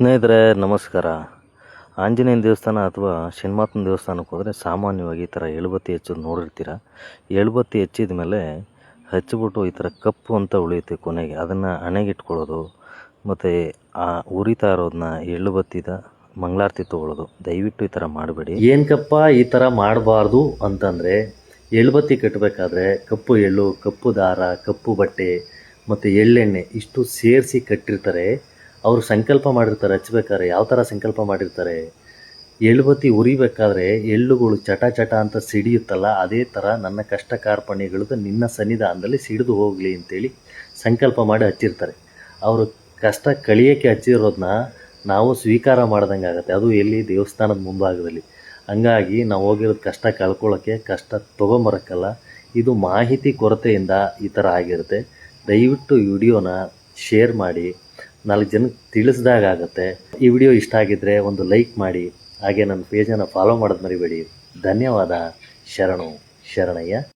ಸ್ನೇಹಿತರೆ ನಮಸ್ಕಾರ. ಆಂಜನೇಯನ ದೇವಸ್ಥಾನ ಅಥವಾ ಶನಿಮಾತನ ದೇವಸ್ಥಾನಕ್ಕೆ ಹೋದರೆ ಸಾಮಾನ್ಯವಾಗಿ ಈ ಥರ ಎಳುಬತ್ತಿ ಹಚ್ಚೋದು ನೋಡಿರ್ತೀರ. ಎಳುಬತ್ತಿ ಹಚ್ಚಿದ ಮೇಲೆ ಹಚ್ಚಿಬಿಟ್ಟು ಈ ಥರ ಕಪ್ಪು ಅಂತ ಉಳಿಯುತ್ತೆ ಕೊನೆಗೆ, ಅದನ್ನು ಹಣೆಗಿಟ್ಕೊಳ್ಳೋದು ಮತ್ತು ಆ ಉರಿತಾ ಇರೋದನ್ನ ಎಳ್ಳುಬತ್ತಿದ ಮಂಗಳಾರತಿ ತೊಗೊಳ್ಳೋದು. ದಯವಿಟ್ಟು ಈ ಥರ ಮಾಡಬೇಡಿ. ಏನಕ್ಕಪ್ಪ ಈ ಥರ ಮಾಡಬಾರ್ದು ಅಂತಂದರೆ, ಎಳ್ಳುಬತ್ತಿ ಕಟ್ಟಬೇಕಾದ್ರೆ ಕಪ್ಪು ಎಳ್ಳು, ಕಪ್ಪು ದಾರ, ಕಪ್ಪು ಬಟ್ಟೆ ಮತ್ತು ಎಳ್ಳೆಣ್ಣೆ ಇಷ್ಟು ಸೇರಿಸಿ ಕಟ್ಟಿರ್ತಾರೆ. ಅವರು ಸಂಕಲ್ಪ ಮಾಡಿರ್ತಾರೆ ಹಚ್ಬೇಕಾದ್ರೆ. ಯಾವ ಥರ ಸಂಕಲ್ಪ ಮಾಡಿರ್ತಾರೆ, ಎಳ್ಳುಬತ್ತಿ ಉರಿಬೇಕಾದ್ರೆ ಎಳ್ಳುಗಳು ಚಟ ಚಟ ಅಂತ ಸಿಡಿಯುತ್ತಲ್ಲ, ಅದೇ ಥರ ನನ್ನ ಕಷ್ಟ ಕಾರ್ಪಣ್ಯಗಳದ್ದು ನಿನ್ನ ಸನ್ನಿಧಾನದಲ್ಲಿ ಸಿಡಿದು ಹೋಗಲಿ ಅಂತೇಳಿ ಸಂಕಲ್ಪ ಮಾಡಿ ಹಚ್ಚಿರ್ತಾರೆ. ಅವರು ಕಷ್ಟ ಕಳಿಯೋಕ್ಕೆ ಹಚ್ಚಿರೋದನ್ನ ನಾವು ಸ್ವೀಕಾರ ಮಾಡ್ದಂಗೆ ಆಗುತ್ತೆ, ಅದು ಎಲ್ಲಿ ದೇವಸ್ಥಾನದ ಮುಂಭಾಗದಲ್ಲಿ. ಹಂಗಾಗಿ ನಾವು ಹೋಗಿರೋದು ಕಷ್ಟ ಕಳ್ಕೊಳ್ಳೋಕ್ಕೆ, ಕಷ್ಟ ತೊಗೊಂಬರೋಕ್ಕಲ್ಲ. ಇದು ಮಾಹಿತಿ ಕೊರತೆಯಿಂದ ಈ ಥರ ಆಗಿರುತ್ತೆ. ದಯವಿಟ್ಟು ಈ ವಿಡಿಯೋನ ಶೇರ್ ಮಾಡಿ, 4 ಜನಕ್ಕೆ ತಿಳಿಸ್ದಾಗುತ್ತೆ. ಈ ವಿಡಿಯೋ ಇಷ್ಟ ಆಗಿದ್ದರೆ ಒಂದು ಲೈಕ್ ಮಾಡಿ, ಹಾಗೆ ನನ್ನ ಪೇಜನ್ನು ಫಾಲೋ ಮಾಡೋದು ಮರಿಬೇಡಿ. ಧನ್ಯವಾದ. ಶರಣು ಶರಣಯ್ಯ.